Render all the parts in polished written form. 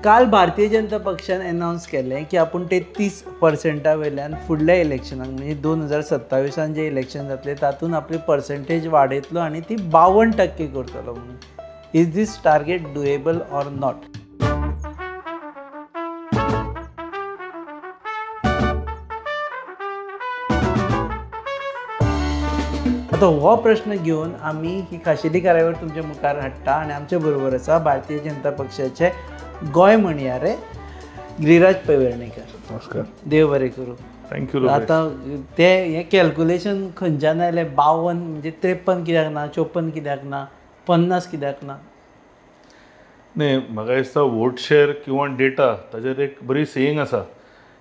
काल भारतीय जनता पक्षान अनाउन्स केलें की आपूण 33% वयल्यान फुडल्या इलेक्शनाक म्हणजे 2027 जे इलेक्शन जातले तातूंत आपली पर्संटेज वाडयतलो आनी ती 52% करतलो म्हणून. Is this target doable or not? आता हो प्रश्न घेवन आमी ही खाशेली कार्यावळ तुमच्या मुखार हाडटा आनी आमचे बरोबर आसा भारतीय जनता पक्षाचे गोंय म्हणयारे गिरीराज पेडणेकर. नमस्कार. देव बरें करूं. थँक्यू. आतां ते हें कॅल्क्युलेशन खंयच्यान आयलें 52 म्हणजे 53 कित्याक ना, 54 कित्याक ना, 50 कित्याक ना? न्ही, म्हाका दिसता वोट शेअर किंवा डेटा ताजेर एक बरी सेयींग आसा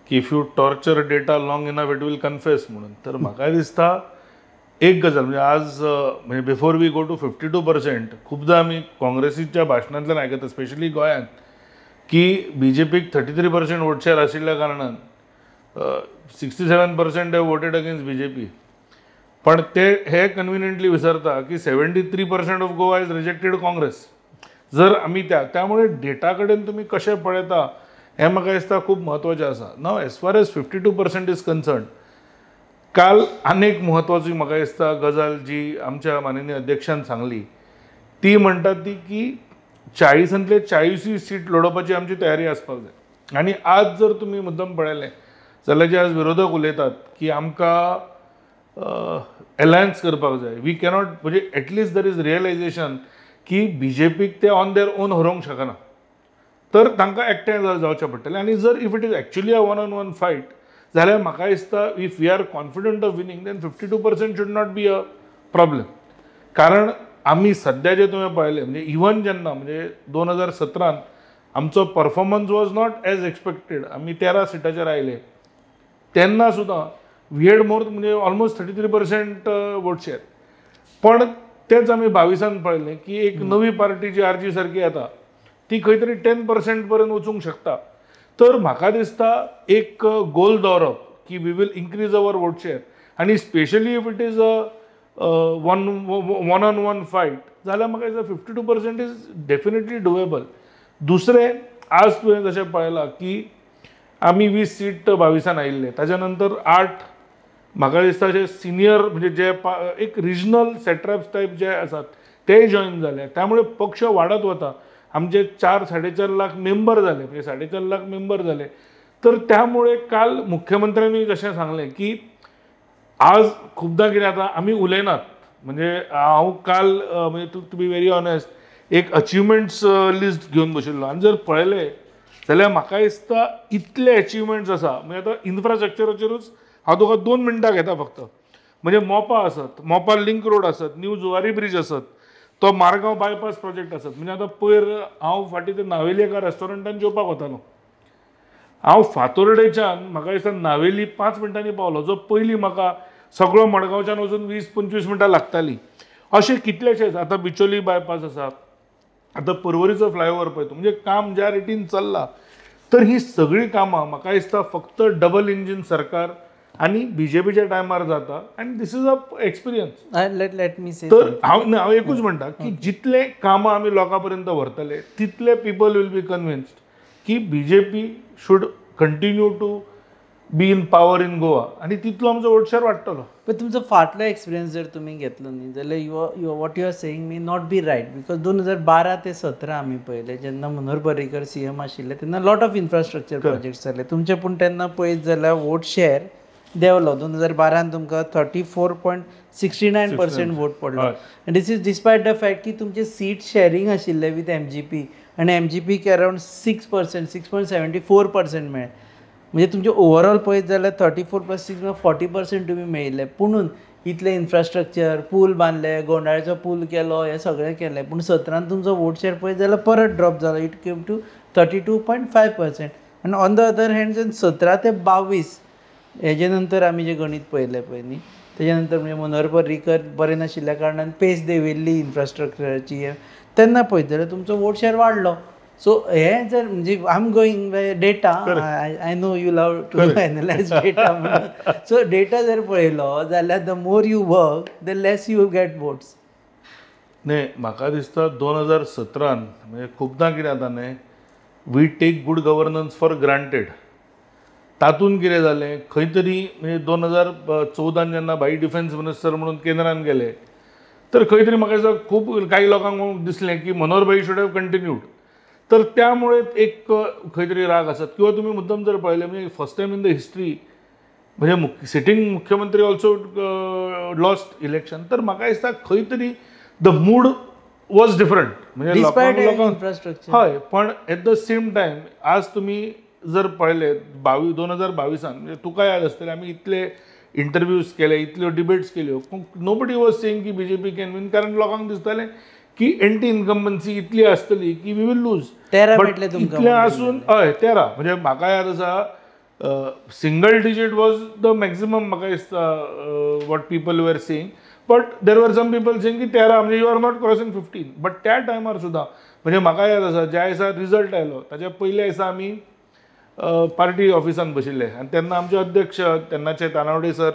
की if you torture data long enough it will confess म्हणून. तर म्हाका दिसता एक गजाल म्हणजे आज म्हणजे बिफोर वी गो टू 52% खूबदां आमी काँग्रेसीच्या भाशणांतल्यान आयकता स्पेशली गोंयांत की BJPक 33% वोट शेअर आशिल्ल्या कारणान 67% हॅव वोटेड अगेन्स्ट BJP. पण ते हे कन्विनियंटली विसरता की 73% of Goa is rejected Congress. जर आमी त्यामुळे डेटा कडेन तुमी कशें पळयता हें म्हाका दिसता खूब म्हत्वाचें आसा. Now as far as 52% is concern, काल अनेक म्हत्वाची म्हाका दिसता गजाल जी आमच्या माननीय अध्यक्षान सांगली ती म्हणटा ती की 40तले 40 सीट लडोवपाची आमची तयारी आसपाक जाय. आनी आज जर तुमी मुद्दम पळयलें जाल्यार जे आज विरोधक उलयतात की आमकां एलायन्स करपाक जाय, वी कॅनॉट म्हणजे एटलिस्ट दर इज रियलायझेशन की BJPक ते ऑन देअर ओन हरोवंक शकना, तर तांकां एकठांय जावचें पडटलें. आनी जर if it is actually a 1-on-1 fight जाल्यार म्हाका दिसता if we are confident of winning then 52% should not be a problem. कारण आमी सध्या जे तुवें पळयलें म्हणजे इवन जेन्ना म्हणजे 2017 आमचो performance was not as expected, आमी 13 सिटाचेर आयले तेन्ना सुद्दां वी हॅड मोर म्हणजे ऑलमोस्ट 33% वोट शेअर. पण तेच आमी 22 पळयलें की एक नवी पार्टी जी RG सारकी येता ती खंय तरी 10% पर्यंत वचूंक शकता. तर म्हाका दिसता एक गोल दवरप की we will increase our vote share आनी specially if it is a 1-on-1 fight जाल्यार म्हाका दिसता 52% इज डेफिनेटली डुएबल. दुसरें आज तुवें जशें पळयलां की आमी 20 सीट 22 आयिल्ले, ताच्या नंतर 8 म्हाका दिसता जे सिनियर म्हणजे जे एक रिजनल सेट्रॅप्स टायप जे आसात ते जॉईन जाले, त्यामुळे पक्ष वाडत वता. आमचे 4-4.5 लाख मेंबर झाले म्हणजे 4.5 लाख मेंबर झाले. तर त्यामुळे काल मुख्यमंत्र्यांनी जशें सांगलें की आज खूबदां कितें जाता आमी उलयनात म्हणजे हांव काल म्हणजे टू बी व्हेरी ऑनेस्ट एक अचिवमेंट्स लिस्ट घेवन बशिल्लो आनी जर पळयलें जाल्यार म्हाका दिसता इतले अचिवमेंट्स आसा. म्हणजे आतां इन्फ्रास्ट्रक्चराचेरूच हांव तुका 2 मिनटां घेता फक्त. म्हणजे मोपा आसत, मोपा लिंक रोड आसत, न्यू जुवारी ब्रिज आसत, तो मारगांव बायपास प्रोजेक्ट आसत. म्हणजे आतां पयर हांव फाटीं ते नावेली एका रेस्टॉरंटान जेवपाक वतालो, हांव फातोर्डेच्यान म्हाका दिसता नावेली 5 मिनटांनी पावलो, जो पयलीं म्हाका सगळो मडगांवच्यान वचून 20-25 मिनटां लागतालीं. अशे कितलेशेच आतां बिचोली बायपास आसा, आतां पर्वरीचो फ्लायओव्हर पळय तूं, म्हणजे काम ज्या रेटीन चल्लां. तर ही सगळीं कामां म्हाका दिसता फक्त डबल इंजीन सरकार आनी BJPच्या टायमार जाता आनी this is a experience. Let me say तर हांव एकूच म्हणटा की जितले कामां आमी लोकां पर्यंत व्हरतले तितले पीपल वील बी कन्विन्स्ड की BJP should continue to be in power in Goa आनी तितलो आमचो वोट शेअर वाडटलो. पण तुमचो फाटलो एक्सपिरियन्स जर तुमी घेतलो न्ही जाल्यार what you are saying may not be right. Because 2012 ते 17 आमी पळयले जेन्ना मनोहर पर्रीकर CM आशिल्ले तेन्ना लॉट ऑफ इन्फ्रास्ट्रक्चर प्रोजेक्ट्स जाले तुमचे. पूण तेन्ना पळयत जाल्यार वोट शेअर देंवलो. 2012 तुमकां 34.69% वोट पडलो. आनी दीस इज डिस्पायट द फॅक्ट की तुमचे सीट शेअरिंग आशिल्ले विथ MGP आनी MGPक अरावंड 6.74% मेळ्ळे. म्हणजे तुमचे ओवरऑल पळयत जाल्यार 34+6 40% तुमी मेळिल्ले. पुणून इतले इन्फ्रास्ट्रक्चर, पूल बांदले, गोंडाळ्याचो पूल केलो, हें सगळें केलें. पूण 17 तुमचो वोट शेअर पळयत जाल्यार परत ड्रॉप जालो. It came to 32.5%. आनी ऑन द अदर हँड 17 ते 22 हेजे नंतर आमी जे गणीत पळयलें पळय न्ही तेजे नंतर म्हणजे मनोहर पर्रीकर बरें नाशिल्ल्या कारणान पेस देंविल्ली इन्फ्रास्ट्रक्चराची तेन्ना पळयत जाल्यार तुमचो वोट शेअर वाडलो. सो हें जर म्हणजे I am going data, I know you love to analyse data म्हणून. सो डेटा जर पळयलो जाल्यार the more you work the less you get votes. न्ही म्हाका दिसता 2017 म्हणजे खुबदां कितें जाता न्ही we take good governance for granted. तातूंत कितें जालें, खंय तरी म्हणजे 2014 जेन्ना भाई डिफेन्स मिनिस्टर म्हणून केंद्रान गेले, तर खंय तरी म्हाका दिसता खूब काही लोकांक दिसलें की मनोहर भाई शूड हॅव कंटिन्यूड. तर त्यामुळे एक खंय तरी राग आसत. किंवा तुम्ही मुद्दम जर पळयलें म्हणजे first time in the history म्हणजे सिटींग मुख्यमंत्री ऑल्सो लॉस्ट इलेक्शन. तर म्हाका दिसता खंय तरी द मूड वॉज डिफरंट. म्हणजे डिस्पायट लोकांक इन्फ्रास्ट्रक्चर. हय, पण एट द सेम टायम आज तुम्ही जर पळयले 2022 म्हणजे तुका याद आसतलें आमी इतले इंटरव्यूज केले, इतल्यो डिबेट्स केल्यो, नोबडी वॉज सेईंग की बीजेपी कॅन विन. कारण लोकांक दिसतालें की एंटी इन्कम्बन्सी इतली आसतली की वी वील लूज. 13 बट मेळटले तुमकां इतलें आसून हय 13 म्हणजे म्हाका याद आसा single digit was the maximum म्हाका दिसता what people were saying. But there were some people saying की 13 म्हणजे you are not crossing 15. But त्या टायमार सुद्दां म्हणजे म्हाका याद आसा ज्या दिसा रिजल्ट आयलो ताच्या पयल्या दिसा आमी पार्टी ऑफिसान बशिल्ले आनी तेन्ना आमचे अध्यक्ष तेन्नाचे तानावडे सर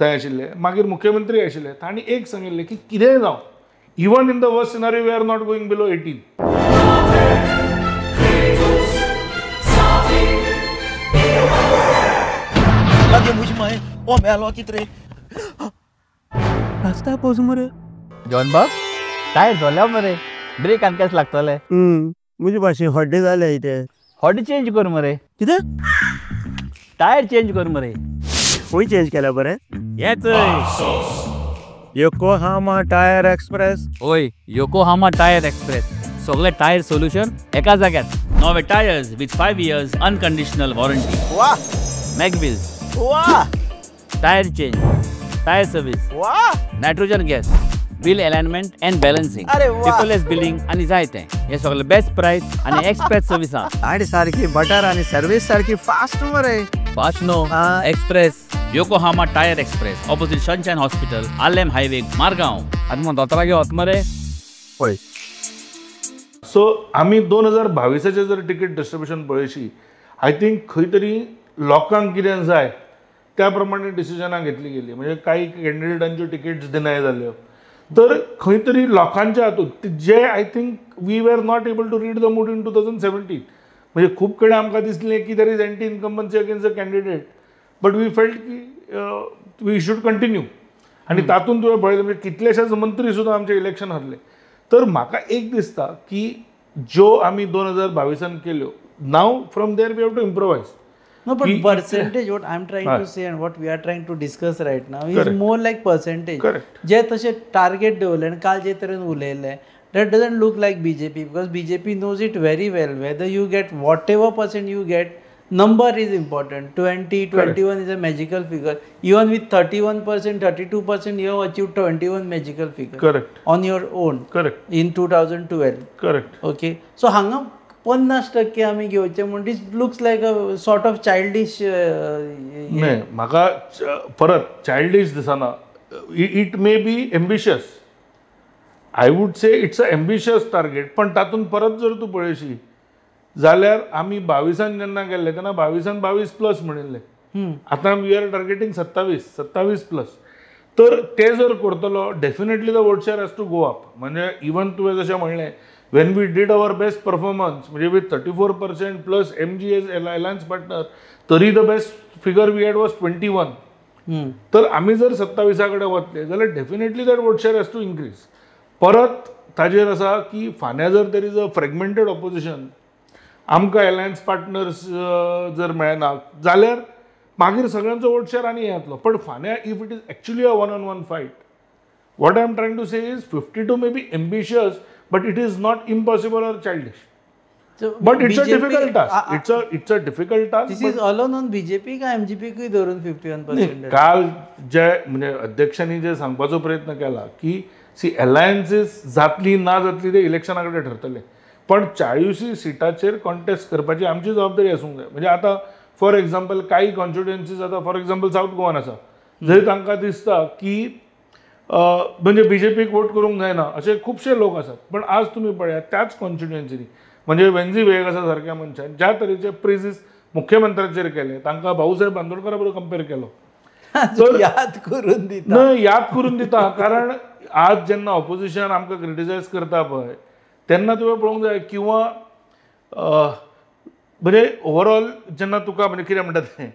थंय आशिल्ले, मागीर मुख्यमंत्री आशिल्ले. तांणी एक सांगिल्लें की कितेंय जावं, even in the worst scenario we are not going below 18. Lagi musi mai. Oh, melo kitre. Rasta पोस मरे. जॉन बाब टायर झाल्या मरे, ब्रेक आनी केस लागतले. मुझे पाशी हड्डे जाले इथे. हॉडी चेंज कर मरे. कितें? टायर चेंज कर मरे. कोई चेंज केला बरे? येच. Yokohama tyre express. ओय, योकोहामा टायर एक्सप्रेस. सगळे टायर सोल्यूशन एका जाग्यात. नवे tyres with 5 years unconditional warranty. वाह. मॅगविल्स. वाह. टायर चेंज, टायर सर्विस, वाह. Nitrogen gas, wheel alignment and balancing, अरे वाह. पेपरलेस बिलिंग आणि जायते. हे सगळे बेस्ट प्राइस आणि एक्सप्रेस सर्विस आहा. गाडी सारखी बटर आणि सर्विस सारखी फास्ट मरे. Fast no, express. Yokohama tyre express opposite Sunshine hospital, Alem highway, Margao. आनी मग दोतोरा घेवत मरे. होय. सो आमी 2022 जर टिकेट डिस्ट्रिब्युशन पळयशी, आय थिंक खंय तरी लोकांक कितें जाय त्या प्रमाणे डिसिजनां घेतली गेली. म्हणजे काही कॅन्डिडेटांच्यो टिकेट्स डिनाय जाल्यो. तर खंय तरी लोकांच्या हातूंत जे I think we were not able to read the mood in 2017. म्हणजे खूब कडेन आमकां दिसलें की there is anti incumbency against the candidate, but we felt की वी शूड कंटिन्यू. आनी तातूंत तुवें पळयलें म्हणजे कितलेशेच मंत्री सुद्दां आमचे इलेक्शन हरले. तर म्हाका एक दिसता की ज्यो आमी 2022 केल्यो, now from there we have to improvise. No, but percentage, what I'm trying to say and what we are trying to discuss right now is more like percentage. Correct. जे तसे टार्गेट दवरले आणि काल जे तरेन उलयले, that doesn't look like BJP because BJP knows it very well. Whether you get whatever percent you get, number is important. 20, 21 is a magical figure. Even with 31%, 32%, you have achieved 21 magical figure. Correct. On your own. Correct. In 2012. Correct. Okay. So हांगा 50% आमी घेवचे म्हणून it looks like a sort of childish. नाही, म्हाका परत childish दिसना. It may be ambitious. I would say it's a ambitious target. पण तातूंत परत जर तूं पळयशी जाल्यार आमी 22 जेन्ना गेल्ले तेन्ना 22+ म्हणिल्ले. आतां वी आर टार्गेटींग 27 प्लस. तर ते जर करतलो definitely the vote share has to go up. म्हणजे इवन तुवें जशें म्हणलें when we did our best performance म्हणजे with 34% plus MGS alliance partner, तरी the best figure we had was 21. तर आमी जर 27 कडेन वतले जाल्यार definitely that vote share has to increase. परत ताजेर आसा की फाल्यां जर there is a fragmented opposition, आमकां अलायन्स पार्टनर्स जर मेळना जाल्यार मागीर सगळ्यांचो वोट शेअर आनी येतलो. पण फाल्यां if it is actually a 1-on-1 fight, what I am trying to say is 52 may be ambitious, but it is not impossible or childish. So but it's BJP, a difficult task. It's a difficult task. This is alone on BJP का MGP की धरून 51%? काल जे म्हणजे अध्यक्षांनी जे सांगपाचो प्रयत्न केला की सी अलायन्सीस जातली ना जातली ते इलेक्शना कडेन ठरतले. पण 40 सिटाचेर कॉन्टेस्ट करपाची आमची जबाबदारी आसूंक जाय. म्हणजे आतां फॉर एक्झाम्पल काही कॉन्स्टिट्युएन्सीज आतां फॉर एक्झाम्पल साऊथ गोवान आसा, जंय तांकां दिसता की म्हणजे बीजेपीक वोट करूंक जायना असे खुबशे लोक आसात. पण आज तुम्ही पळयात त्याच कॉन्स्टिट्युएन्सीनी म्हणजे वेंझी वेग आसा सारक्या मनशान ज्या तरेचे प्रेजीस मुख्यमंत्र्याचेर केले, तांकां भाऊसाहेब बांदोडकरा बरोबर कंपेर केलो. याद करून दिता. कारण आज जेन्ना ऑपोजिशन आमकां क्रिटिसायज करता पळय तेन्ना तुवें पळोवंक जाय किंवा म्हणजे ओवरऑल जेन्ना तुका म्हणजे कितें म्हणटा तें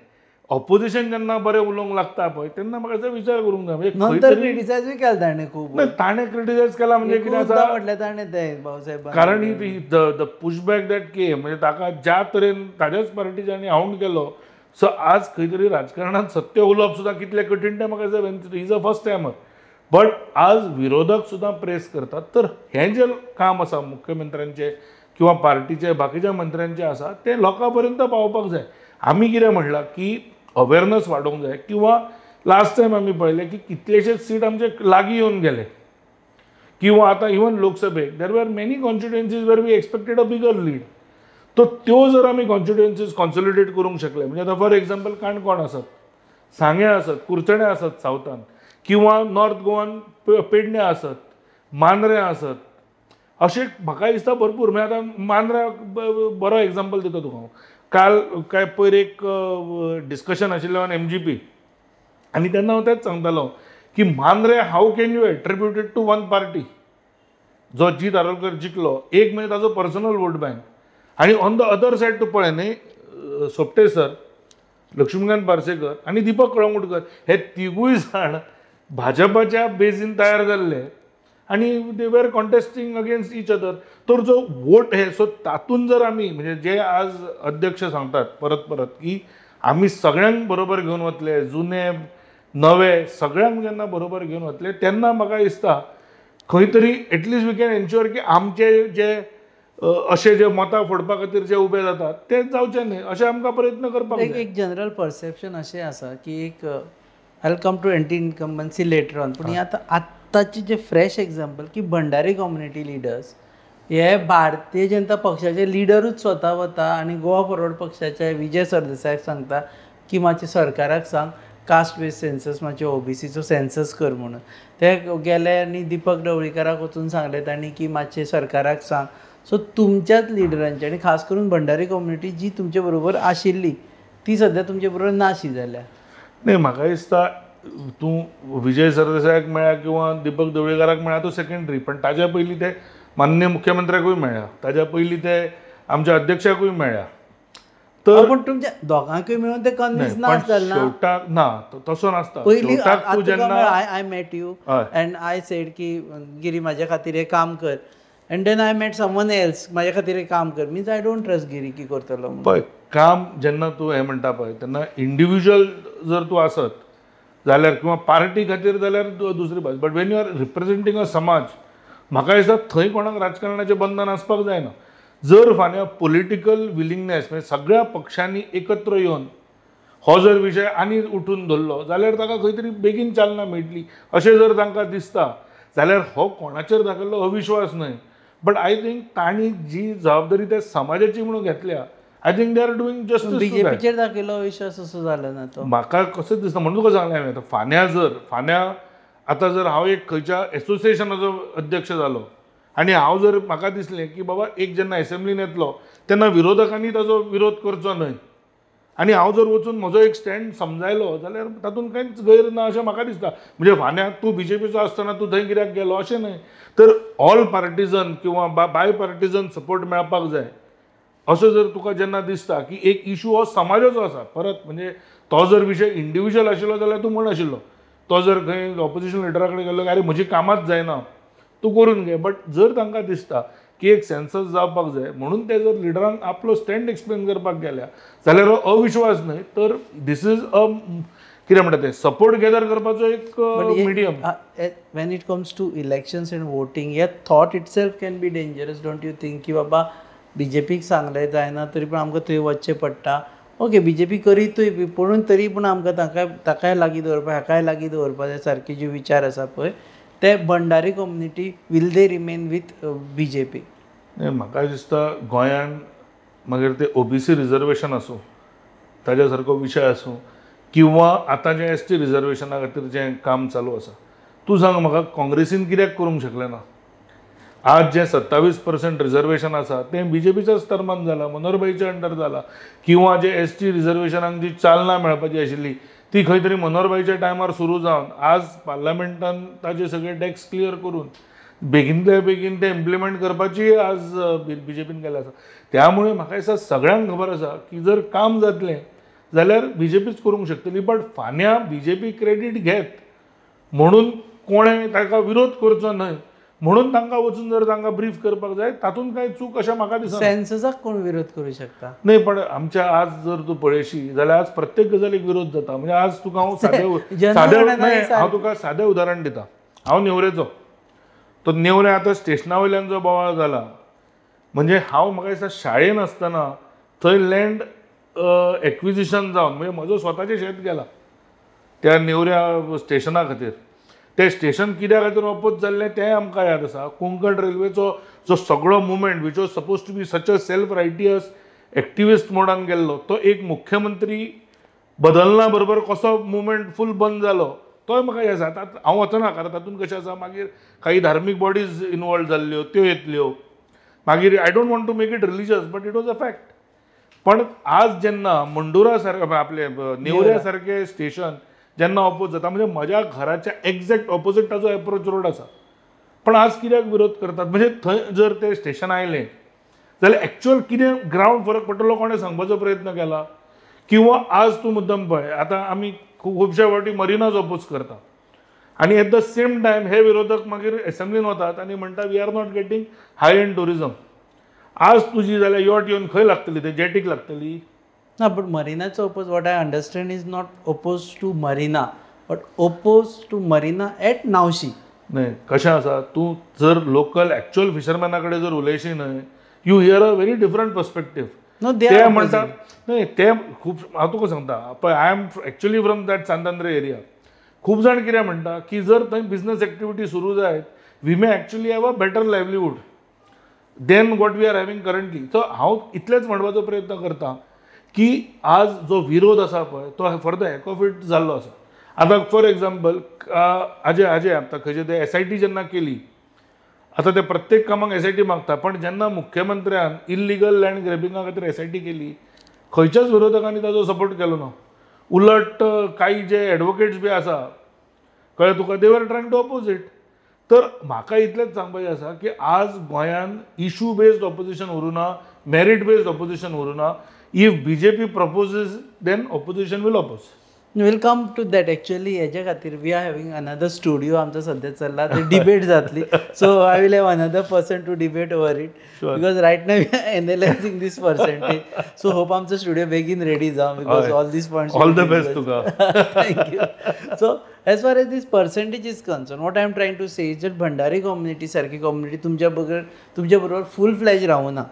ऑपोजिशन जेन्ना बरें उलोवंक लागता पळय तेन्ना म्हाका दिसता विचार करूंक जाय म्हणजे खंय नंतर तरी क्रिटिसायजूय केला ताणें खूब नाही, ताणें क्रिटिसायज केला म्हणजे कितें एकूचदां आसा म्हटलें ताणें तें भाऊसाहेबान कारण ही द पुशबॅक दॅट केम म्हणजे ताका ज्या तरेन ताज्याच पार्टीच्यांनी हावंड केलो सो आज खंय तरी राजकारणांत सत्य उलोवप सुद्दां कितलें कठीण तें म्हाका दिसता is a first timer but आज विरोधक सुद्दां प्रेस करतात तर हें जें काम आसा मुख्यमंत्र्यांचें किंवा पार्टीचे बाकीच्या मंत्र्यांचें आसा तें लोकां पर्यंत पावपाक जाय आमी कितें म्हणलां की अवेरनस वाडोवंक जाय किंवा लास्ट टायम आमी पळयलें की कितलेशेच सीट आमचे लागीं येवन गेले किंवा आतां इवन लोकसभेक there were many constituencies where we expected a bigger lead तो त्यो जर आमी कॉन्स्टिट्युएन्सीज कॉन्सोलिडेट करूंक शकले म्हणजे आतां फॉर एक्झाम्पल काणकोण आसत सांग्या आसत कुर्चणे आसत सावथान किंवा नॉर्थ गोवान पेडणे आसत मांद्रे आसत अशें म्हाका दिसता भरपूर म्हणजे आतां मांद्र्याक बरो एक्झाम्पल दिता तुका हांव काल काय पयर एक डिस्कशन आशिल्लें ऑन MGP आनी तेन्ना हांव तेंच सांगतालो की Mandrem how can you attributed to one party जो जीत आरोलकर जिखलो एक म्हणजे ताजो पर्सनल वोट बँक आनी ऑन द अदर सायड तूं पळय न्ही सोपटे सर लक्ष्मीकांत पार्सेकर आनी दीपक कळंगुटकर हे तिगूय जाण भाजपाच्या बेजीन तयार जाल्ले आनी they were contesting against each other तर जो वोट हे सो तातूंत जर आमी म्हणजे जे आज अध्यक्ष सांगतात परत परत की आमी सगळ्यांक बरोबर घेवन वतले जुने नवे सगळ्यांक जेन्ना बरोबर घेवन वतले तेन्ना म्हाका दिसता खंय तरी एटलिस्ट वी कॅन एन्श्युअर की आमचे जे अशे जे मतां फोडपा खातीर जे उबे जातात ते जावचे न्ही अशें आमकां प्रयत्न करपाक जाय एक जनरल परसेप्शन अशें आसा की एक I come to anti incumbency later on पूण आतांचे जे फ्रेश एग्जाम्पल की भंडारी कम्युनिटी लिडर्स हे भारतीय जनता पक्षाचे लिडरूच स्वता वता आनी गोवा फॉरवर्ड पक्षाच्या विजय सरदेसायाक सांगता की मातशें सरकाराक सांग कास्ट बेस्ड सेन्सस मातशें OBCचो सेन्सस कर म्हणून ते गेले आनी दीपक ढवळीकराक वचून सांगले तांणी की मातशें सरकाराक सांग सो तुमच्याच लिडरांची आनी खास करून भंडारी कम्युनिटी जी तुमचे बरोबर आशिल्ली ती सद्या तुमचे बरोबर नाशी जाल्या नाही म्हाका दिसता तूं विजय सरदेसायाक मेळ्ळा किंवा दीपक ढवळीकराक मेळ्ळा तो सेकंडरी पण ताज्या पयलीं ते माननीय मुख्यमंत्र्याकूय मेळ्ळा ताज्या पयलीं ते आमच्या अध्यक्षाकूय मेळ्ळा तर पूण तुमच्या दोगांकूय मेळून ते कन्विन्स ना जालें ना शेवटाक ना तसो नासता पयलीं शेवटाक तूं जेन्ना I met you and I said की गिरी म्हाज्या खातीर हें काम कर and then I met someone else म्हाज्या खातीर हें काम कर means I don't trust Giri की करतलो पळय काम जेन्ना तूं हें म्हणटा पळय तेन्ना इंडिविज्युअल जर तूं आसत जाल्यार किंवा पार्टी खातीर जाल्यार दुसरी बाजू बट वेन यू आर रिप्रेझेंटींग अ समाज म्हाका दिसता थंय कोणाक राजकारणाचें बंधन आसपाक जायना जर फाल्यां पॉलिटिकल विलिंगनेस म्हणजे सगळ्या पक्षांनी एकत्र येवन हो जर विशय आनी उठून धरलो जाल्यार ताका खंय तरी बेगीन चालना मेळटली अशें जर तांकां दिसता जाल्यार हो कोणाचेर दाखयल्लो अविश्वास न्हय बट आय थिंक तांणी जी जबाबदारी त्या समाजाची म्हणून घेतल्या I think they are doing justice बीजेपीचेर दाखयलो अविश्वास असो जालो ना तो म्हाका कशें दिसता म्हणून तुका सांगलें हांवें फाल्यां आतां जर हांव एक खंयच्या एसोसिएशनाचो अध्यक्ष जालो आनी हांव जर म्हाका दिसलें की बाबा एक जेन्ना एसेंब्लीन येतलो तेन्ना विरोधकांनी ताजो विरोध करचो न्हय आनी हांव जर वचून म्हजो एक स्टँड समजायलो जाल्यार तातूंत कांयच गैर ना अशें म्हाका दिसता म्हणजे फाल्यां तूं बीजेपीचो आसतना तूं थंय कित्याक गेलो अशें न्हय तर ऑल पार्टिजन किंवा बाय पार्टिजन सपोर्ट मेळपाक जाय असो जर तुका जेन्ना दिसता की एक इशू हो समाजाचो आसा परत म्हणजे तो जर विशय इंडिविज्युअल आशिल्लो जाल्यार तूं म्हण आशिल्लो तो जर खंय ऑपोजिशन लिडरा कडेन गेलो अरे म्हजी कामांच जायना तूं करून घे बट जर तांकां दिसता की एक सेन्सस जावपाक जाय म्हणून ते जर लिडरान आपलो स्टँड एक्सप्लेन करपाक गेल्या जाल्यार हो अविश्वास न्हय तर दीस इज अ कितें म्हणटा तें सपोर्ट गॅदर करपाचो एक medium when it comes to elections and voting हे thought itself can be dangerous don't you think की बाबा बीजेपीक सांगलें जायना तरी पूण आमकां थंय वचचें पडटा ओके बीजेपी करीतूय बी पूण तरी पूण आमकां ताकाय लागीं दवरपा हाकाय लागीं दवरपा सारके जे विचार आसा पळय ते Bhandari community will they remain with BJP म्हाका दिसता गोंयान मागीर ते OBC रिजर्वेशन आसूं ताज्या सारको विशय आसूं किंवा आतां जें ST रिजर्वेशना खातीर जें काम चालू आसा तूं सांग म्हाका काँग्रेसीन कित्याक करूंक शकलें ना आज जें 27% रिजर्वेशन आसा तें बीजेपीच्याच टर्मान जालां मनोहरभाईच्या अंडर जालां किंवा जे ST रिजर्वेशनाक जी चालना मेळपाची आशिल्ली ती खंय तरी मनोहरभाईच्या टायमार सुरू जावन आज पार्लमेंटान ताजे सगळे डेस्क क्लियर करून बेगिनतल्या बेगीन ते इम्प्लिमेंट करपाची आज बीजेपीन केलें आसा. त्यामुळे म्हाका दिसता सगळ्यांक खबर आसा की जर काम जातलें जाल्यार बीजेपीच करूंक शकतली. बट फाल्यां बीजेपी क्रेडीट घेत म्हणून कोणें ताका विरोध करचो न्हय म्हणून तांकां वचून जर तांकां ब्रीफ करपाक जाय तातूंत कांय चूक अशें म्हाका दिसना. सेन्ससाक कोण विरोध करू शकता? नाही पण आमच्या आज जर तूं पळयशी जाल्यार आज प्रत्येक गजालीक विरोध जाता. म्हणजे आज तुका हांव हांव तुका सादें उदाहरण दिता. हांव नेवरेचो. तो नेवरे आतां स्टेशना वयल्यान जो बोवाळ जाला म्हणजे हांव म्हाका दिसता शाळेन आसतना थंय लँड एक्विजिशन जावन म्हणजे म्हजो स्वताचें शेत गेला त्या नेवऱ्या स्टेशना खातीर. तें स्टेशन कित्या खातीर ओपोज जाल्लें तें आमकां याद आसा. कोंकण रेल्वेचो जो सगळो movement which was suppose to be such a self righteous activist मोडान गेल्लो तो एक मुख्यमंत्री बदलना बरोबर कसो मुवमेंट फूल बंद जालो तोय म्हाका हें जाता. हांव वचना कारण तातूंत कशें आसा मागीर काही धार्मीक बॉडीज इनवॉल्व जाल्ल्यो त्यो येतल्यो मागीर I don't want to make it religious but it was a fact. पण आज जेन्ना मंडुरा सारके आपले नेवऱ्या सारके स्टेशन जेन्ना ऑपोज जाता म्हणजे म्हज्या घराच्या एक्झॅक्ट ऑपोजीट ताजो एप्रोच रोड आसा पण आज कित्याक विरोध करतात. म्हणजे थंय जर ते स्टेशन आयलें जाल्यार एक्चुअल कितें ग्रावंड फरक पडटलो कोणें सांगपाचो प्रयत्न केला किंवा आज तूं मुद्दम पळय आतां आमी खुबश्या फावटी मरिनाज ऑपोज करता आनी एट द सेम टायम हे विरोधक मागीर एसेंब्लीन वतात आनी म्हणटा we are not getting high end tourism. आज तुजी जाल्यार यॉट येवन खंय लागतली ते जेटीक लागतली. ना बट मरिनाचो oppose what I understand is not oppose to marina but oppose to marina at Navshi. न्हय कशें आसा तूं जर लोकल एक्चुअल फिशरमॅना कडेन जर उलयशी न्हय you hear a very different perspective. ते म्हणटा न्हय ते खूब हांव तुका सांगता पळय I am actually from that Sant Andre area. खूब जाण कितें म्हणटा की जर थंय बिझनस एक्टिविटी सुरू जायत we may actually have a better livelihood than what we are having currently. So हांव इतलेंच म्हणपाचो प्रयत्न करता की आज जो विरोध आसा पळय तो for the heck of it जाल्लो आसा. आतां फॉर एग्जाम्पल हाजे आतां खंयचे ते SIT जेन्ना केली आतां ते प्रत्येक कामाक SIT मागता पण जेन्ना मुख्यमंत्र्यान इल्लिगल लँड ग्रॅबिंगा खातीर SIT केली खंयच्याच विरोधकांनी ताजो सपोर्ट केलो ना. उलट काही जे एडवोकेट्स बी आसा कळ्ळें तुका दे वर ट्रायंग टू ऑपोज इट. तर म्हाका इतलेंच सांगपाचें आसा की आज गोंयान इशू बेस्ड ऑपोजिशन उरूना मेरीट बेस्ड ऑपोजिशन उरूना. If BJP proposes then opposition will oppose. Will come to that. Actually हेच्या खातीर we are having another studio आमचो सद्या चल्ला ते डिबेट जातली. So I will have another person to debate over it because right now we are analysing this percentage. So hope आमचो studio begin ready जावं because all this points. All the best Tuka. Thank you. So as far as this percentage is concern what I am trying to say is that Bhandari community सारकी community तुमच्या बरोबर फूल फ्लॅज रावना.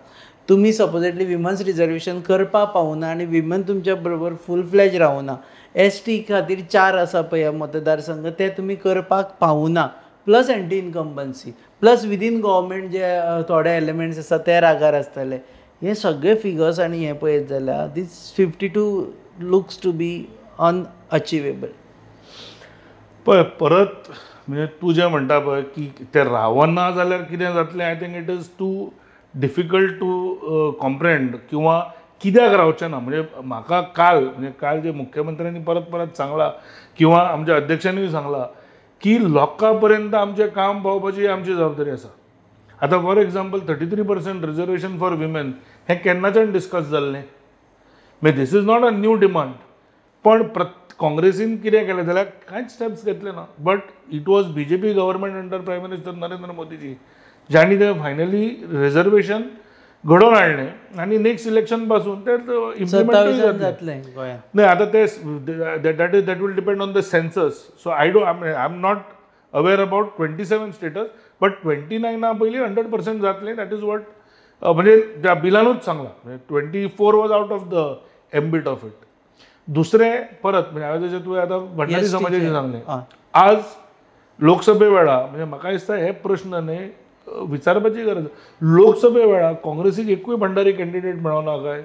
तुम्ही supposedly women's reservation करपाक पावना आनी women तुमच्या बरोबर फूल फ्लॅज रावना. ST खातीर 4 आसा पळय मतदारसंघ ते तुमी करपाक पावना. Plus anti incumbency plus within government जे थोडे एलिमेंट्स आसा ते रागार आसतले. हे सगळे फिगर्स आनी हे पळयत जाल्यार दीस 52 लुक्स टू बी अनअचिवेबल. पळय परत म्हणजे तूं जें म्हणटा पळय की ते रावना जाल्यार कितें जातलें I think it is too difficult to comprehend किंवा कित्याक रावचें ना. म्हणजे म्हाका काल जे मुख्यमंत्र्यांनी परत सांगला किंवा आमच्या अध्यक्षांनीय सांगला की लोकां पर्यंत आमचें काम पावपाची आमची जबाबदारी आसा. आतां for example 33% reservation for women हें केन्नाच्यान डिस्कस जाल्लें. म्हणजे this is not a new demand. पण काँग्रेसीन कितें केलें जाल्यार कांयच स्टेप्स घेतले ना. But it was BJP government under prime minister Narendra Modiji ज्यांनी ते फायनली रिजर्वेशन घडोवन हाडलें आनी नेक्स्ट इलेक्शन पासून ते इम्प्लिमेंट जातलें गोंयांत. नाही आता ते that will depend on the census. So I am not aware about 27 status but 29 पयलीं 100% जातलें. दॅट इज वॉट म्हणजे त्या बिलानूच सांगला. 24 was out of the ambit of it. दुसरें परत म्हणजे हांवें जशें तुवें आतां भंडारी समाजाचें सांगलें आज लोकसभे वेळा म्हणजे म्हाका दिसता हे प्रश्न न्ही विचारपाची गरज. लोकसभे वेळा काँग्रेसीक एकूय भंडारी कॅन्डिडेट मेळोना काय.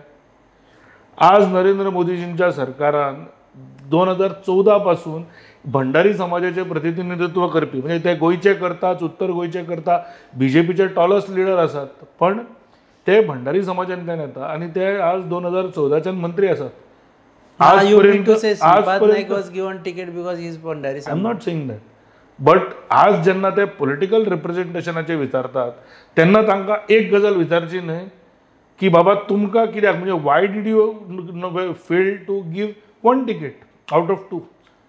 आज नरेंद्र मोदीजींच्या सरकारान 2014 पासून भंडारी समाजाचें प्रतिनिधित्व करपी म्हणजे ते गोंयचे करतात उत्तर गोंयचे करता BJPचे टॉलस्ट लिडर आसात पण ते भंडारी समाजांतल्यान येता आनी ते आज 2014च्यान मंत्री आसात. I am not saying that but आज जेन्ना ते पॉलिटिकल रिप्रेझेंटेशनाचे विचारतात तेन्ना तांकां एक गजाल विचारची न्हय की बाबा तुमकां कित्याक म्हणजे why did you fail to give 1 ticket out of 2.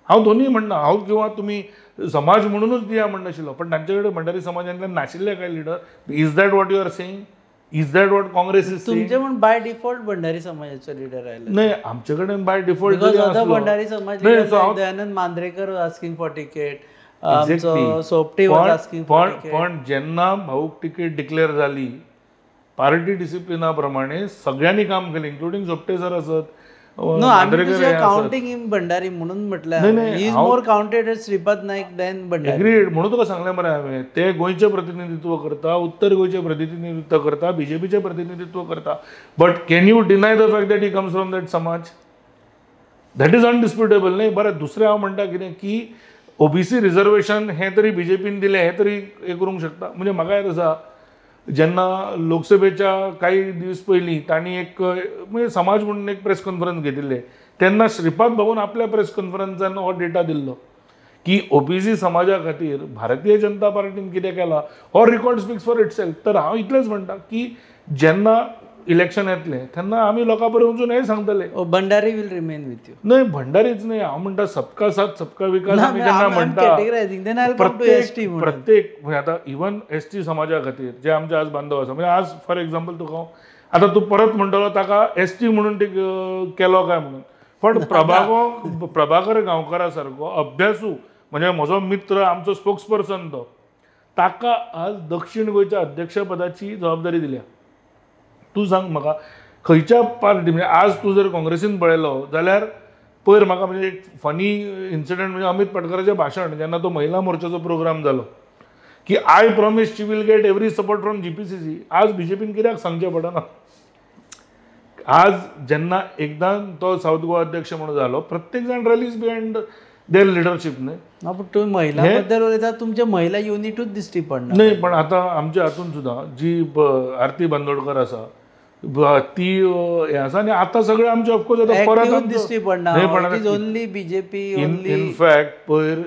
हांव दोनूय म्हणना, हांव किंवा तुमी समाज म्हणूनच दिया म्हणनाशिल्लो, पण तांचे कडेन भंडारी समाजांतल्यान नाशिल्ले काय leader. Is that what you are saying? Is that what Congress is saying? तुमचे पण बाय डिफॉल्ट भंडारी समाजाचो लिडर आयला. नाही, आमचे कडेन बाय डिफॉल्ट भंडारी समाज Dayanand Mandrekar asking for ticket, Sopte asking for ticket. पण जेन्ना भाऊक तिकेट डिक्लेअर झाली पार्टी डिसिप्लिना प्रमाणे सगळ्यांनी काम केलें, इन्क्लुडिंग सोपटे सर असत, काउंटिंग इन भंडारी म्हणून म्हटलं is more counted as Shripad Naik than Bhandari. Agreed, म्हणून तुका सांगलें मरे हांवें, ते गोंयचें प्रतिनिधित्व करता, उत्तर गोंयचें प्रतिनिधित्व करता, बीजेपीचें प्रतिनिधित्व करता. But can you deny the fact that he comes from that समाज? दॅट इज अनडिस्प्युटेबल न्ही. बरें, दुसरें हांव म्हणटा कितें की ओबीसी रिजर्वेशन हें तरी बीजेपीन दिलें, हें तरी हें करूंक शकता. म्हणजे म्हाका याद आसा जेन्ना लोकसभेच्या काही दीस पयलीं तांणी एक म्हणजे समाज म्हणून एक प्रेस कॉन्फरन्स घेतिल्ले, तेन्ना श्रीपाद भाऊन आपल्या प्रेस कॉन्फरन्सान हो डेटा दिल्लो की ओबीसी समाजा खातीर भारतीय जनता पार्टीन कितें केलां हो रिकॉर्ड स्पीक्स फॉर इटसेल्फ. तर हांव इतलेंच म्हणटा की जेन्ना इलेक्शन येतलें तेन्ना आमी लोकां पर्यंत वचून हें सांगतले Bhandari will remain with you. न्हय, भंडारीच न्हय, हांव म्हणटा सबका साथ सबका विकास आमी जेन्ना म्हणटा प्रत्येक म्हणजे आतां इवन एसटी समाजा खातीर जे आमचे आज बांधव आसा, म्हणजे आज फॉर एक्झाम्पल तुका हांव आतां तूं परत म्हणटलो ताका एसटी म्हणून केलो काय म्हणून, पण प्रभाकर गांवकारा सारको अभ्यासू म्हणजे म्हजो मित्र, आमचो स्पोक्स पर्सन तो, ताका आज दक्षिण गोंयच्या अध्यक्षपदाची जबाबदारी दिल्या. तूं सांग म्हाका खंयच्या पार्टी म्हणजे आज तूं जर काँग्रेसीन पळयलो जाल्यार पयर म्हाका म्हणजे एक फनी इन्सिडंट म्हणजे अमित पाटकराचें भाशण जेन्ना तो महिला मोर्चाचो प्रोग्राम जालो की I promise she will get every support from GPCC. आज बीजेपीन कित्याक सांगचें पडना? आज जेन्ना एकदां तो साऊथ गोवा अध्यक्ष म्हणून जालो, प्रत्येक जाण रॅलीज बिहायंड देअर लिडरशीप न्हय. पण तुम्ही महिला बद्दल उलयता, तुमचे महिला युनिटूच दिसती पडना. नाही, पण आतां आमच्या हातून सुद्दां जी आरती बांदोडकर आसा ती हे आसा आनी आतां सगळे आमचे ऑफकोर्स आतां परत दिसती पडना. Only BJP. इनफॅक्ट पयर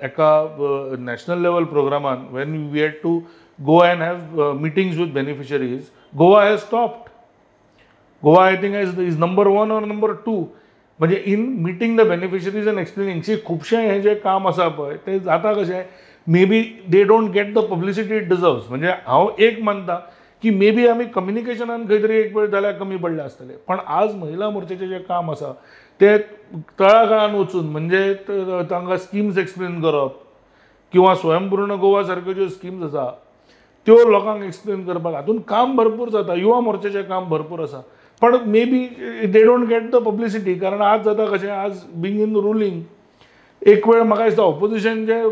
एका नॅशनल लेवल प्रोग्रामान when we had to go and have meetings with beneficiaries, Goa has stopped. Goa I think is number 1 और नंबर 2 म्हणजे in meeting the beneficiaries and explaining. खुबशें हें जें काम आसा पळय तें जाता कशें, maybe they don't get the publicity it deserves. म्हणजे हांव एक मानता की मे बी आमी कम्युनिकेशनान खंय तरी एक वेळ जाल्यार कमी पडले आसतले, पण आज महिला मोर्चाचें जें काम आसा तें तळागाळान वचून म्हणजे तांकां स्किम्स एक्सप्लेन करप किंवा स्वयंपूर्ण गोवा सारक्यो ज्यो स्किम्स आसा त्यो लोकांक एक्सप्लेन करपाक हातून काम भरपूर जाता. युवा मोर्चाचें काम भरपूर आसा, पण may be they don't get the publicity. कारण आज जाता कशें, आज बींग इन रुलींग एक वेळ म्हाका दिसता ऑपोजिशन जे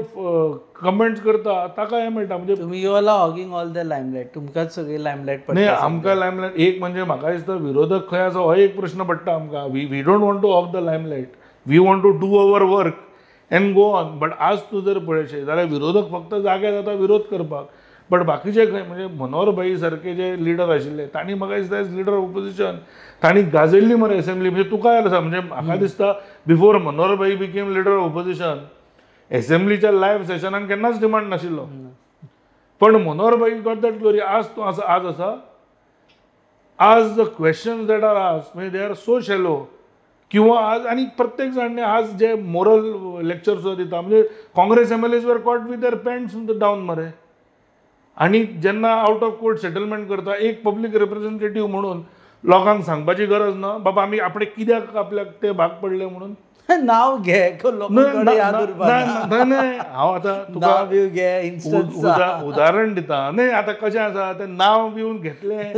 कमेंट्स करता ताका हें मेळटा. म्हणजे तुमी you are hogging all the limelight, तुमकांच सगळी लायमलायट पडटा. न्ही, आमकां लायमलायट एक म्हणजे म्हाका दिसता विरोधक खंय आसा हो एक प्रश्न पडटा आमकां. We don't want to hog the limelight, we want to do our work and go on. But आज तूं जर पळयशें जाल्यार विरोधक फक्त जागे जाता विरोध करपाक, बट बाकीचे खंय म्हणजे मनोहर भाई सारके जे लिडर आशिल्ले तांणी म्हाका दिसता एज लिडर ऑफ ऑपोजिशन तांणी गाजयल्ली मरे असेंब्ली. म्हणजे तुका याद आसा म्हणजे म्हाका दिसता before Manohar bhai became leader of opposition असेंब्लीच्या लायव्ह सेशनान केन्नाच डिमांड नाशिल्लो, पण मनोहर भाई गॉट दॅट ग्लोरी. आज तूं आज आसा, आज the questions that are asked म्हणजे दे आर सो शॅलो किंवा आज आणि प्रत्येक जाणने आज जे मोरल लेक्चर सुद्धा दिता म्हणजे Congress MLAs were caught with their pants down मरे. आणि जेन्ना आउट ऑफ कोर्ट सेटलमेंट करता एक पब्लीक रिप्रेझेंटेटिव्ह म्हणून लोकांक सांगपाची गरज ना बाबा आमी आपणे कित्याक आपल्याक ते भाग पडले म्हणून. नाव घे हांव आतां तुका उदाहरण दिता. न्ही आतां कशें आसा तें नांव बिवन घेतलें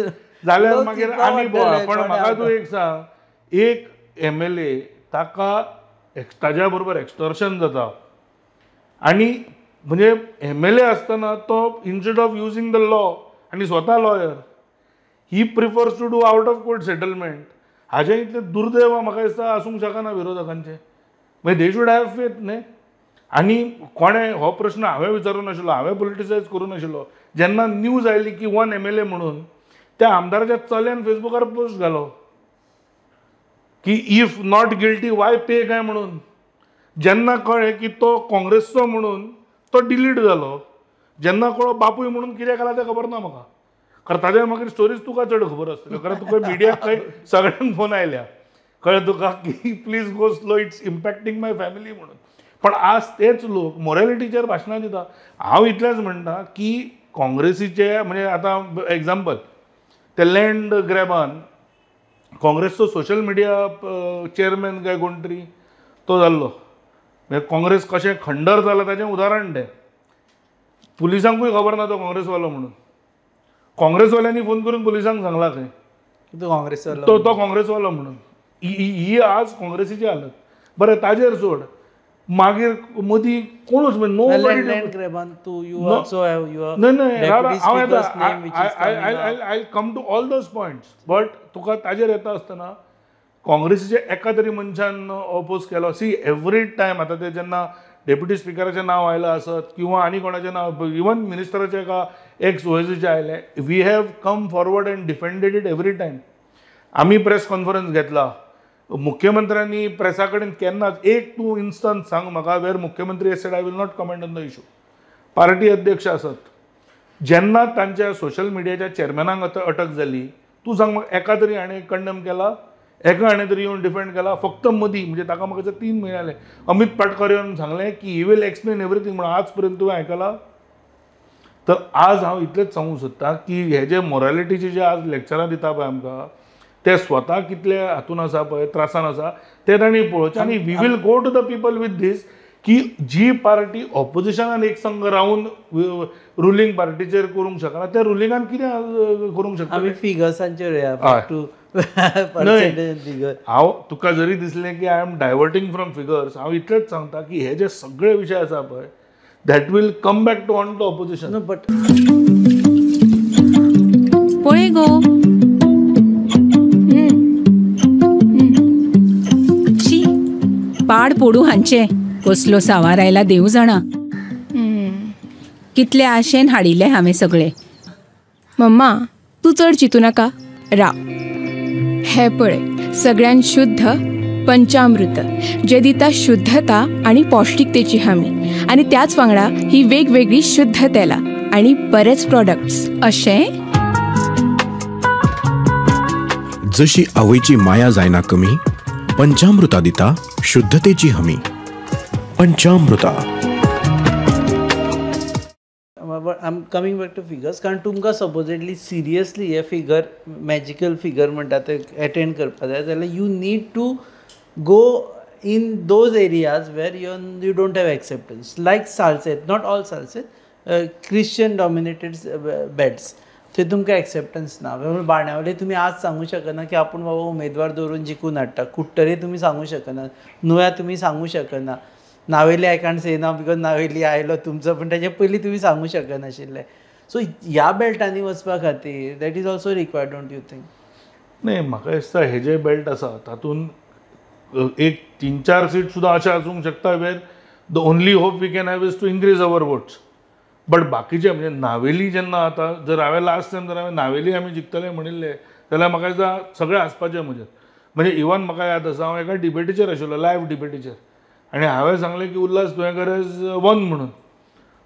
जाल्यार मागीर आनी पळय. पण म्हाका तूं एक सांग, एक MLA ताका ताज्या बरोबर एक्स्टॉर्शन जाता आनी म्हणजे MLA आसतना तो instead of using the law आनी स्वता lawyer he prefers to do out of court settlement. हाजें इतलें दुर्दैव म्हाका दिसता आसूंक शकना विरोधकांचें. म्हणजे दे शूड हॅव फेथ न्ही. आनी कोणें हो प्रश्न हांवें विचारूं नाशिल्लो, हांवें पॉलिटिसायज करूं नाशिल्लो. जेन्ना न्यूज आयली की 1 MLA म्हणून त्या आमदाराच्या चल्यान फेसबुकार पोस्ट घालो की इफ नॉट गिल्टी वाय पे काय म्हणून. जेन्ना कळ्ळें की तो काँग्रेसचो म्हणून तो डिलीट जालो. जेन्ना कळ्ळो बापूय म्हणून कितें केला तें खबर ना म्हाका, कारण ताज्या मागीर स्टोरीज तुका चड खबर आसतल्यो, कारण तुका मिडियाक खंय सगळ्यांक फोन आयल्या, कळ्ळें तुका की please go slow, it's impacting my family म्हणून. पण आज तेच लोक मॉरॅलिटीचेर भाशणां दिता. हांव इतलेंच म्हणटा की काँग्रेसीचे म्हणजे आतां एग्जाम्पल ते लँड ग्रॅबान काँग्रेसचो सोशल मिडिया चेअरमॅन काय कोण तरी तो जाल्लो, म्हणजे काँग्रेस कशें खंडर जालां ताचें उदाहरण तें. पुलिसांकूय खबर ना तो काँग्रेसवालो म्हणून. काँग्रेसवाल्यांनी फोन करून पुलिसांक सांगला खंय तो काँग्रेस तो काँग्रेसवालो म्हणून. ही आज काँग्रेसीची हालत. बरें ताजेर सोड, मागीर मदीं कोणूच no I come to all those points. But तुका ताजेर येता आसतना काँग्रेसीचे एका तरी मनशान ऑपोज केलो. सी एवरी टायम आतां ते जेन्ना डेप्युटी स्पिकराचें नांव आयलां आसत किंवा आनी कोणाचें नांव, इवन मिनिस्टराचें एका एक्स ओएसीचें आयलें, we have come forward and defended it every time. आमी प्रेस कॉन्फरन्स घेतला, मुख्यमंत्र्यांनी प्रेसा कडेन केन्नाच एक तूं इन्स्टन्स सांग म्हाका वेर मुख्यमंत्री said I will not comment on the issue. Party अध्यक्ष आसत, जेन्ना तांच्या सोशल मिडियाच्या चेअरमॅनाक अटक जाली, तूं सांग म्हाका एका तरी हाणें कंडेम केला, एका हाणें तरी येवन डिफेंड केला. फक्त मदीं म्हणजे ताका म्हाका 3 म्हयने जाले अमित पाटकर येवन सांगलें की ही वील एक्सप्लेन एवरीथींग म्हणून. आज पर्यंत तुवें आयकलां? तर आज हांव इतलेंच सांगूंक सोदतां की हे जे मॉरॅलिटीचे जे आज लेक्चरां दिता पळय आमकां, ते स्वता कितले हातून आसा पळय, त्रासान आसा ते तांणी पळोवचें. आनी we will go to the people with this की जी पार्टी ऑपोजिशनान एक संघ रावन रुलींग पार्टीचेर करूंक शकना, त्या रुलिंगान कितें करूंक शकता. आमी फिगर्सांचेर हांव तुका जरी दिसलें की आय एम डायवर्टींग फ्रॉम फिगर्स, हांव इतलेंच सांगता की हे जे सगळे विशय आसा पळय that will come back to on to opposition. But पळय गो, ची पाड पडू हांचे, कसलो सावार आयला देव जाणा. कितले आशेन हाडिल्ले हांवें सगळे. मम्मा तूं चड चिंतू नाका, राव हे पळय सगळ्यान शुद्ध पंचामृत जे दिता शुद्धता आणि पौष्टिकतेची हमी, आणि त्याच वांगडा ही वेगवेगळी शुद्ध तेलां आणि बरेच प्रॉडक्ट्स अशें. जशी आवयची माया जायना कमी, पंचामृता दिता शुद्धतेची हमी. पंचामृता. I am coming back to figures, कारण तुमकां सपोजिटली सिरियसली हे फिगर मॅजिकल फिगर म्हणटा ते एटेंड करपा जाय जाल्यार you need to go in those areas where you don't have acceptance, like Salcete, not all Salcete, Christian dominated belts, थंय तुमकां एक्सेप्टन्स ना. बाणावले तुमी आज सांगू शकना की आपूण बाबा उमेदवार दवरून जिखून हाडटा, कुट्टरे तुमी सांगू शकना, नुया तुमी सांगू शकना, नावेली आय कांट से ना बिकॉज नावेली आयलो तुमचो, पण ताचे पयलीं तुमी सांगू शकनाशिल्ले. सो ह्या बेल्टांनी वचपा खातीर that is also required, don't you think? नाही, म्हाका दिसता हे जे बेल्ट आसा तातूंत एक 3-4 सीट सुद्दां अशें आसूंक शकता where the only hope we can have is to increase our votes. But बाकीचे म्हणजे नावेली जेन्ना आतां जर हांवें लास्ट टायम जर हांवें नावेली आमी जिखतले म्हणिल्ले जाल्यार म्हाका दिसता सगळे आसपाचे म्हजे. म्हणजे इवन म्हाका याद आसा हांव एका डिबेटीचेर आशिल्लो, लायव्ह डिबेटीचेर, आनी हांवें सांगलें की उल्हास तुवेंकर एज वन म्हणून.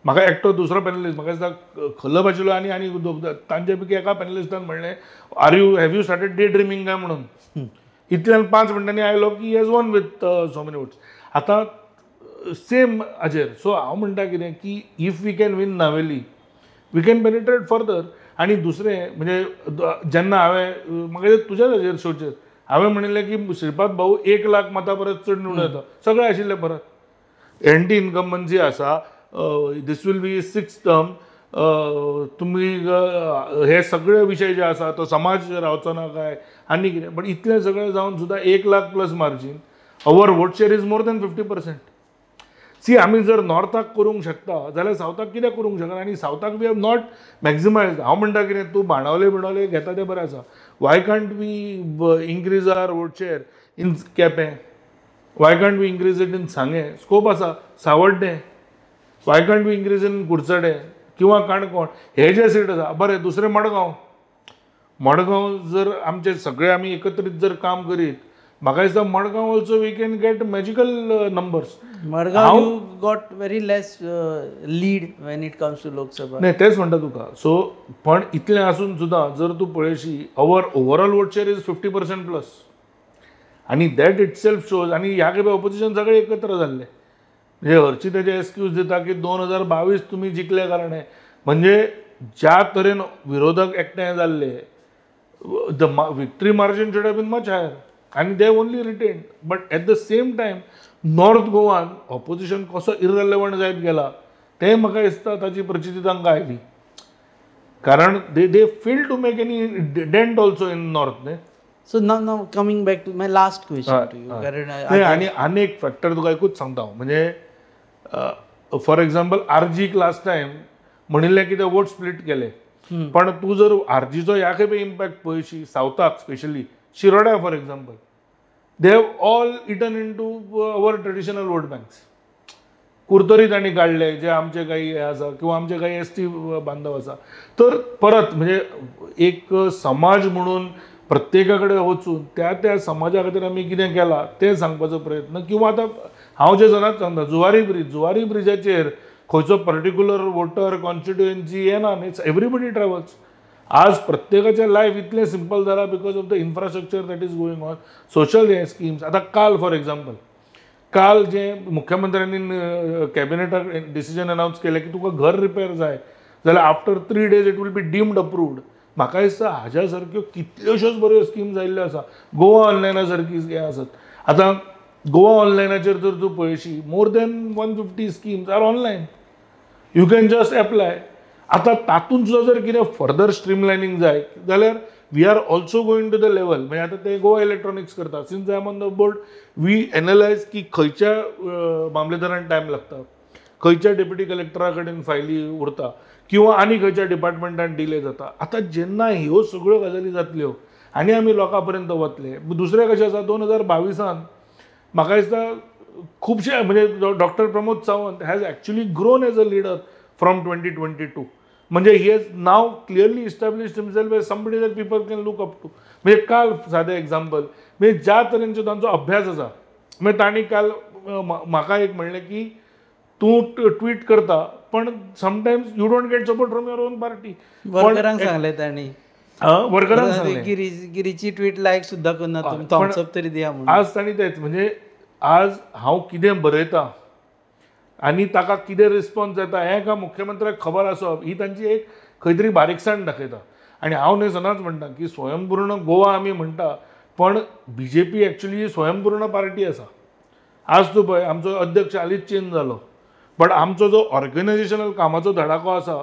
म्हाका एकटो दुसरो पॅनलिस्ट म्हाका दिसता खलप आशिल्लो आनी तांचे पैकी एका पॅनलिस्टान म्हणलें have you started day dreaming काय म्हणून. इतल्यान 5 मिनटांनी आयलो की has won with so many votes. आतां सेम हाजेर. सो हांव म्हणटा कितें की if we can win Navelim we can penetrate further. आनी दुसरें म्हणजे जेन्ना हांवें म्हाका तुज्याच हाजेर शोचेर हांवें म्हणिल्लें की श्रीपाद भाऊ 1 लाख मतां परस चड निवडून येता, सगळे आशिल्ले परत. एंटी इनकम्बन्सी आसा, दीस वील बी 6th टर्म, तुमी हे सगळे विशय जे आसा तो समाज रावचो ना काय आनी कितें, बट इतलें सगळें जावन सुद्दां 1 lakh plus margin, our vote share is more than 50%. See आमी जर नॉर्थाक करूंक शकता जाल्यार सावथाक कित्याक करूंक शकना. आनी सावथाक वी हॅव नॉट मॅक्झिमायज. हांव म्हणटा कितें तूं बाणावले घेता तें बरें आसा. Why can't we increase our vote share in Quepem? Why can't we increase it in Sanguem? Scope आसा. Savordem why can't we increase in कुडचडे किंवा काणकोण हे जे सीट आसा. बरें, दुसरें मडगांव जर आमचे सगळे आमी एकत्रीत जर काम करीत म्हाका दिसता Madgaon also we can get magical numbers. Madgaon you got very less lead when it comes to Lok Sabha. नाही तेच म्हणटा तुका. सो पण इतलें आसून सुद्दां जर तूं पळयशी our overall vote share is 50% plus. आणि दॅट इट सेल्फ शोज. आणि ह्या खेपे ऑपोजिशन सगळे एकत्र जाल्ले. म्हणजे हरची तेजे एक्सक्यूज दिता की 2022 तुमी जिखले कारणे. म्हणजे ज्या तरेन विरोधक एकठांय जाल्ले the victory margin should have been much higher आणि they only retain. But at the same time north गोवान ऑपोजिशन कसो इररेलेवंट जायत गेला ते म्हाका दिसता ताची प्रचिती तांकां आयली. कारण they fail to make any dent also in north न्ही. So now coming back to my last question to you. कारण आणि आनी एक फॅक्टर तुका एकूच सांगता हांव. म्हणजे फॉर एक्झाम्पल आरजीक लास्ट टायम म्हणिल्लें की ते वोट स्प्लीट केले. पण तूं जर आरजीचो ह्या खेपे इम्पॅक्ट पळयशी सावथाक स्पेशली शिरोड्या for example they have all eaten into our traditional vote banks. कुर्तरी तांणी काडले जे आमचे काही हे आसा किंवा आमचे काही एसटी बांधव आसा. तर परत म्हणजे एक समाज म्हणून प्रत्येका कडेन वचून त्या समाजा खातीर आमी कितें केलां तें सांगपाचो प्रयत्न. किंवा आतां हांव जे सदांच सांगता जुवारी ब्रिजाचेर खंयचो पर्टिक्युलर वोटर कॉन्स्टिट्युएन्सी येना न्ही. Everybody travels. आज प्रत्येकाचें लायफ इतलें सिंपल जाला because of the infrastructure that is going on. Social हे स्किम्स. आतां काल फॉर एक्झाम्पल काल जे मुख्यमंत्र्यांनी कॅबिनेटाक डिसिजन अनावन्स केलें की तुका घर रिपेर जाय जाल्यार after 3 days it will be deemed approved. म्हाका दिसता हाज्या सारक्यो कितल्योश्योच बऱ्यो स्किम्स आयिल्ल्यो आसा. गोवा ऑनलायना सारकी हे आसात. आतां गोवा ऑनलायनाचेर जर तूं पळयशी more than 150 schemes are online. You can just apply. आतां तातूंत सुद्दां जर कितें फर्दर स्ट्रीमलायनींग जाय जाल्यार we are also going to the level. म्हणजे आतां ते गोवा इलेक्ट्रॉनिक्स करता. Since I am on the board we analyse की खंयच्या मामलेदारान टायम लागता, खंयच्या डेप्युटी कलेक्टरा कडेन फायली उरता किंवा आनी खंयच्या डिपार्टमेंटान डिले जाता. आतां जेन्ना ह्यो सगळ्यो गजाली जातल्यो आनी आमी लोकां पर्यंत वतले. दुसरें कशें आसा 2022 म्हाका दिसता खुबशे म्हणजे doctor Pramod Sawant has actually grown as a leader from 2022. म्हणजे he has now clearly established himself as somebody that people can look up to. म्हणजे काल सादें एक्झाम्पल म्हणजे ज्या तरेचो तांचो अभ्यास आसा. म्हणजे तांणी काल म्हाका एक म्हणलें की तूं ट्वीट करता पण sometimes you don't get support from your own party. वर्करांक सांगलें तांणी. वर्करांक सांगलें गिरीची ट्वीट लायक सुद्दां करना तुमी थम्सअप तरी दिया म्हणून. आज तांणी तेच म्हणजे आज हांव कितें बरयतां आनी ताका कितें रिस्पॉन्स येता हें एका मुख्यमंत्र्याक खबर आसप ही तांची एक खंय तरी बारीकसाण दाखयता. आनी हांव न्ही सदांच म्हणटा की स्वयंपूर्ण गोवा आमी म्हणटा पण BJP एक्चुअली स्वयंपूर्ण पार्टी आसा. आज तूं पळय आमचो अध्यक्ष हालींच चेंज जालो बट आमचो जो ऑर्गनायझेशनल कामाचो धडाको आसा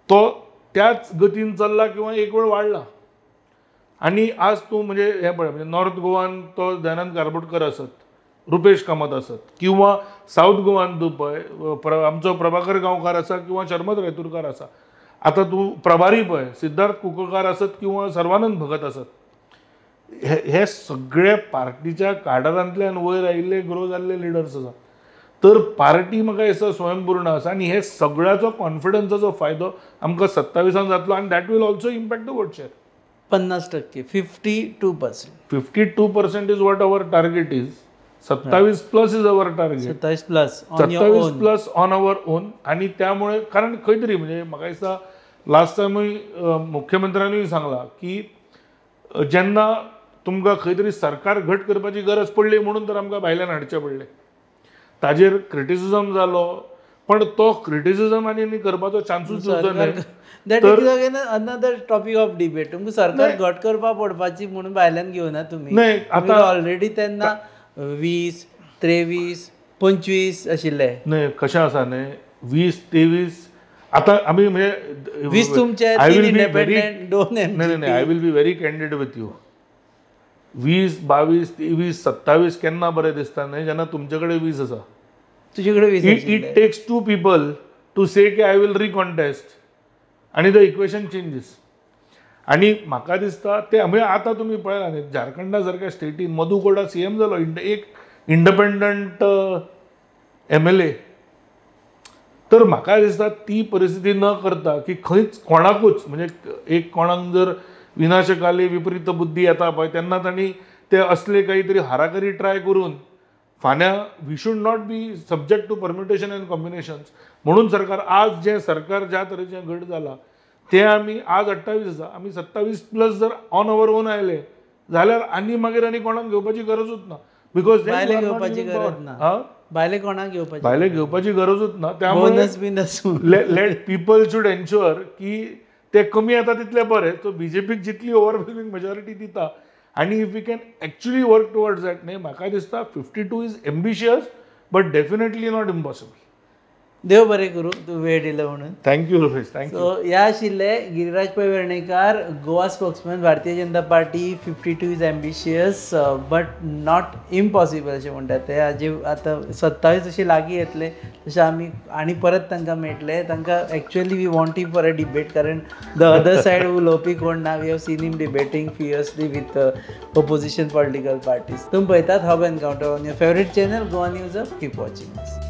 तो त्याच गतीन चल्ला किंवा एक वेळ वाडला. आनी आज तूं म्हणजे हें पळय म्हणजे नॉर्थ गोवान तो दयानंद कारबोटकर आसत, रुपेश कामत आसत किंवा साऊथ गोवान तूं पळय आमचो प्रभाकर गांवकार आसा किंवा शर्मद रेतुरकार आसा. आतां तूं प्रभारी पळय सिद्धार्थ कुंकळकार आसत किंवा सर्वानंद भगत आसत. हे सगळे पार्टीच्या काडरांतल्यान वयर आयिल्ले ग्रो जाल्ले लिडर्स आसा. तर पार्टी म्हाका दिसता स्वयंपूर्ण आसा आनी हे सगळ्याचो कॉन्फिडन्साचो फायदो आमकां 27 जातलो आनी that will also impact the vote share. 50% 52%. 52% is what our target is. 27+ is our target. 27+ on our own. आणि त्यामुळे कारण खंय तरी म्हणजे म्हाका दिसता लास्ट टायमूय मुख्यमंत्र्यानूय सांगला की जेन्ना तुमकां खंय तरी सरकार घट करपाची गरज पडली म्हणून तर आमकां भायल्यान हाडचें पडलें. ताजेर क्रिटिसिजम जालो पण तो क्रिटिसिजम आनी करपाचो चान्सूच उरचो न्ही. That is again another topic of debate. तुमकां सरकार घट करपा पडपाची म्हणून भायल्यान घेवना तुमी. नाही आतां ऑलरेडी तेन्ना 20, 23, 25 आशिल्ले. न्ही कशें आसा न्ही 20, 23 आतां आमी म्हणजे 20 तुमचे 3 इंडिपेंडंट 2 नाही I will be very candid with you. 20, 22, 23, 27 केन्ना बरें दिसता न्ही जेन्ना तुमचे कडेन 20 आसा. तुजे कडेन 20 इट टेक्स 2 people टू से की आय विल रिकॉन्टेस्ट आनी द इक्वेशन चेंजीस. आनी म्हाका दिसता ते म्हणजे आतां तुमी पळयला न्ही झारखंडा सारक्या स्टेटीन मधु कोडा CM जालो एक इंडिपेंडंट MLA. तर म्हाका दिसता ती परिस्थिती न करता की खंयच कोणाकूच म्हणजे एक कोणाक जर विनाशकाली विपरीत बुद्धी येता पळय तेन्ना तांणी ते असले काहीतरी हाराकरी ट्राय करून फाल्यां we should not be subject to permutation and combinations. म्हणून सरकार आज जे सरकार ज्या तरेचें घट जाला ते आमी आज 28 आसा, आमी 27+ जर ऑन अवर ओन आयले जाल्यार आनी मागीर आनी कोणाक घेवपाची गरजूच ना. बिकॉज भायले घेवपाची गरज ना, भायले कोणाक घेवपाची भायले घेवपाची गरजूच ना. त्यामुळे बोनस बीन आसूं लेट पीपल शूड एन्श्युअर की ते कमी येता तितले बरे. सो बीजेपीक जितली ओवरवेल्मिंग मेजॉरिटी दिता आनी if we can actually work towards that न्ही, म्हाका दिसता 52 is ambitious but definitely not impossible. देव बरें करूं तूं वेळ दिलो म्हणून. Thank you Rupesh, thank you. सो ह्या आशिल्ले गिरिराज पै Vernekar, Goa spokesman, Bharatiya Janata Party. 52 is ambitious but not impossible अशें म्हणटात ते. हाजे आतां 27 अशें लागीं येतले तशें आमी आनी परत तांकां मेळटले. तांकां actually we want him for a debate, कारण द अदर सायड उलोवपी कोण ना. We have seen him debating fiercely with opposition political parties. तुमी पळयतात hub encounter on your favourite channel Goa News. Keep watching.